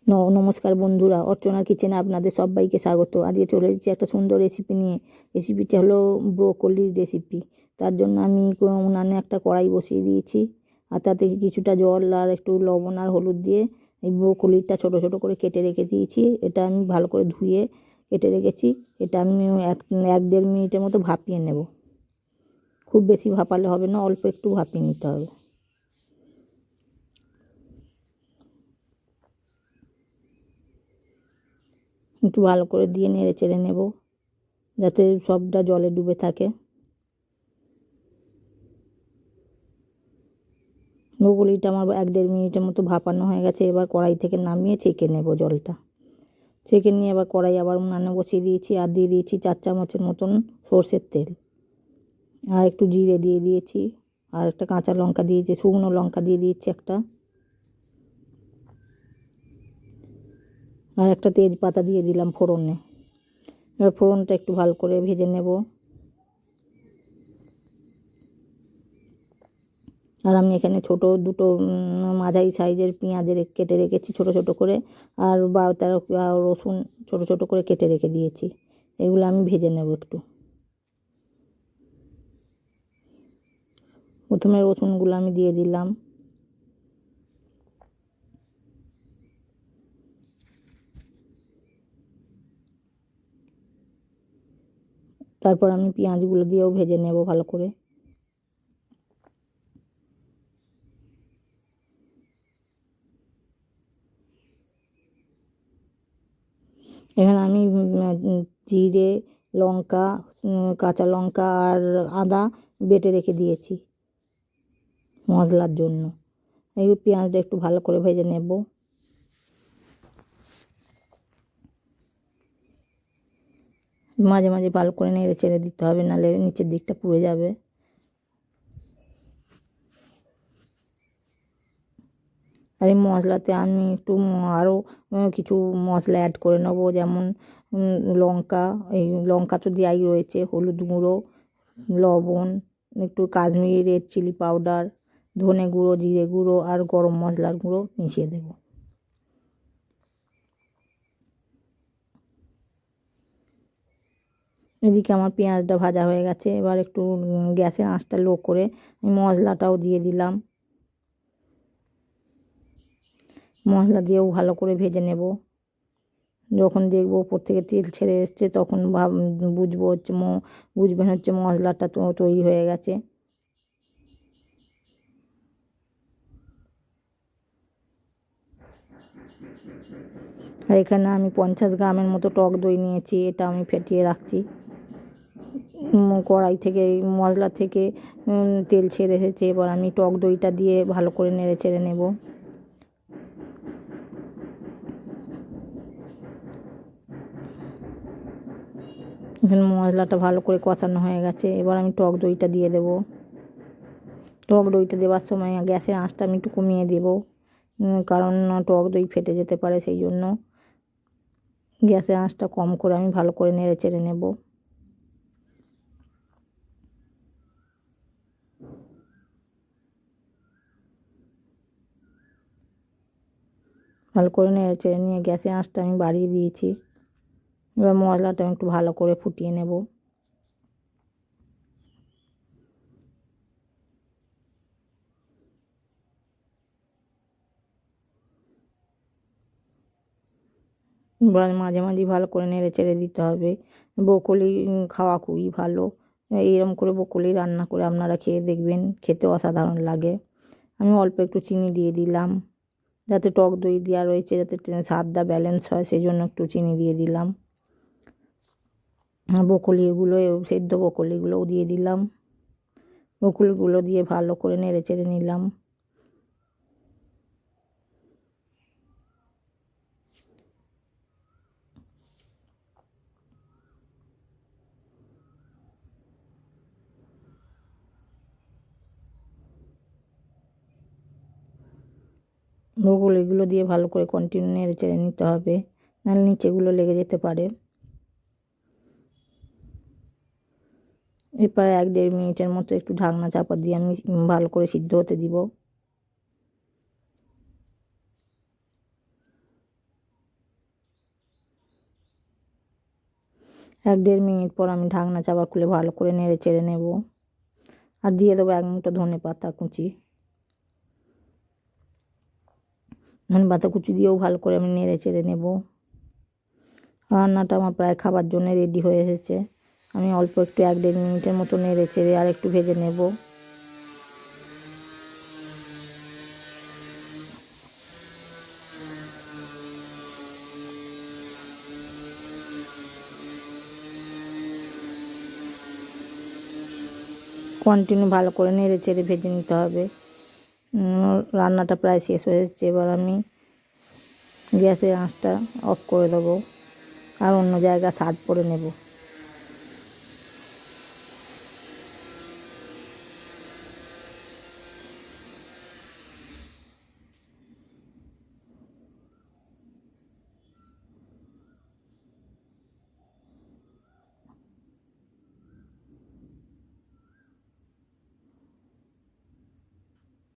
নমস্কার বন্ধুরা, অর্চনার কিচেনে আপনাদের সবাইকে স্বাগত। আজকে চলে এসেছি একটা সুন্দর রেসিপি নিয়ে। রেসিপিটা হলো ব্রোকলির রেসিপি। তার জন্য আমি উনানে একটা কড়াই বসিয়ে দিয়েছি, আর তাতে কিছুটা জল আর একটু লবণ আর হলুদ দিয়ে এই ব্রোকলিটা ছোট ছোট করে কেটে রেখে দিয়েছি। এটা আমি ভালো করে ধুয়ে কেটে রেখেছি। এটা আমি এক দেড় মিনিটের মতো ভাপিয়ে নেব। খুব বেশি ভাপালে হবে না, অল্প একটু ভাপিয়ে নিতে হবে। একটু ভালো করে দিয়ে নেড়ে চেড়ে নেব, যাতে সবটা জলে ডুবে থাকে। ব্রোকলিটা আমার এক দেড় মিনিটের মতো ভাপানো হয়ে গেছে। এবার কড়াই থেকে নামিয়ে ছেঁকে নেব জলটা। ছেঁকে নিয়ে এবার কড়াই আবার উনানে বসিয়ে দিয়েছি, আর দিয়ে দিয়েছি 4 চামচের মতন সর্ষের তেল, আর একটু জিরে দিয়ে দিয়েছি, আর একটা কাঁচা লঙ্কা দিয়েছি, শুকনো লঙ্কা দিয়ে দিয়েছি একটা, আর একটা তেজপাতা দিয়ে দিলাম ফোড়নে। এবার ফোড়নটা একটু ভালো করে ভেজে নেব। আর আমি এখানে ছোট দুটো মাঝারি সাইজের পেঁয়াজ কেটে রেখেছি ছোট ছোট করে, আর 12-13 রসুন ছোট ছোট করে কেটে রেখে দিয়েছি। এগুলো আমি ভেজে নেব একটু। প্রথমে রসুনগুলো আমি দিয়ে দিলাম, তারপর আমি পেঁয়াজগুলো দিয়েও ভেজে নেব ভালো করে। এখানে আমি জিরে, লঙ্কা, কাঁচা লঙ্কা আর আদা বেটে রেখে দিয়েছি মশলার জন্য। এই পেঁয়াজটা একটু ভালো করে ভেজে নেব। মাঝে মাঝে ভালো করে নেড়ে চেড়ে দিতে হবে, নাহলে নিচের দিকটা পুড়ে যাবে। আর এই মশলাতে আমি একটু আরও কিছু মশলা অ্যাড করে নেব, যেমন লঙ্কা, এই লঙ্কা তো দেওয়াই রয়েছে, হলুদ গুঁড়ো, লবণ, একটু কাশ্মীরি রেড চিলি পাউডার, ধনে গুঁড়ো, জিরে গুঁড়ো আর গরম মশলার গুঁড়ো মিশিয়ে দেব। এদিকে আমার পেঁয়াজটা ভাজা হয়ে গেছে। এবার একটু গ্যাসের আঁচটা লো করে আমি মশলাটাও দিয়ে দিলাম। মশলা দিয়েও ভালো করে ভেজে নেব। যখন দেখবো উপর থেকে তেল ছেড়ে এসছে, তখন বুঝবেন হচ্ছে মশলাটা তো তৈরি হয়ে গেছে। আর এখানে আমি 50 গ্রামের মতো টক দই নিয়েছি, এটা আমি ফেটিয়ে রাখছি। কড়াই থেকে মশলা থেকে তেল ছেড়ে এসেছে। এবার আমি টক দইটা দিয়ে ভালো করে নেড়ে চেড়ে নেব। এখানে মশলাটা ভালো করে কষানো হয়ে গেছে। এবার আমি টক দইটা দিয়ে দেব। টক দইটা দেওয়ার সময় গ্যাসের আঁচটা আমি একটু কমিয়ে দেব, কারণ টক দই ফেটে যেতে পারে, সেই জন্য গ্যাসের আঁচটা কম করে আমি ভালো করে নেড়ে চেড়ে নেব। ভালো করে নেড়ে চেড়ে নিয়ে গ্যাসের আঁচটা আমি বাড়িয়ে দিয়েছি। এবার মশলাটা আমি একটু ভালো করে ফুটিয়ে নেব। মাঝে মাঝে ভালো করে নেড়ে চেড়ে দিতে হবে। ব্রোকলি খাওয়া খুবই ভালো। এইরকম করে ব্রোকলি রান্না করে আপনারা খেয়ে দেখবেন, খেতে অসাধারণ লাগে। আমি অল্প একটু চিনি দিয়ে দিলাম, যাতে টক দই দেওয়া রয়েছে, যাতে স্বাদটা ব্যালেন্স হয়, সেই জন্য একটু চিনি দিয়ে দিলাম। ব্রোকলিগুলো, সেদ্ধ ব্রোকলিগুলোও দিয়ে দিলাম। ব্রোকলিগুলো দিয়ে ভালো করে নেড়ে চেড়ে নিলাম। ব্রোকলিগুলো দিয়ে ভালো করে কন্টিনিউ নেড়ে চেড়ে নিতে হবে, নাহলে নিচেগুলো লেগে যেতে পারে। এরপর 1-1.5 মিনিটের মতো একটু ঢাকনা চাপা দিয়ে আমি ভালো করে সিদ্ধ হতে দিব। 1-1.5 মিনিট পর আমি ঢাকনা চাপা খুলে ভালো করে নেড়ে চেড়ে নেব। আর দিয়ে দেবো 1 মুঠো ধনেপাতা কুচি। ধনেপাতা কুচি দিয়েও ভালো করে আমি নেড়ে চেড়ে নেব। রান্নাটা আমার প্রায় খাবার জন্য রেডি হয়ে এসেছে। আমি অল্প একটু 1-1.5 মিনিটের মতো নেড়ে চেড়ে আর একটু ভেজে নেব। কন্টিনিউ ভালো করে নেড়ে চেড়ে ভেজে নিতে হবে। রান্নাটা প্রায় শেষ হয়ে এসেছে। এবার আমি গ্যাসের আঁচটা অফ করে দেবো আর অন্য জায়গায় সার্ভ করে নেব।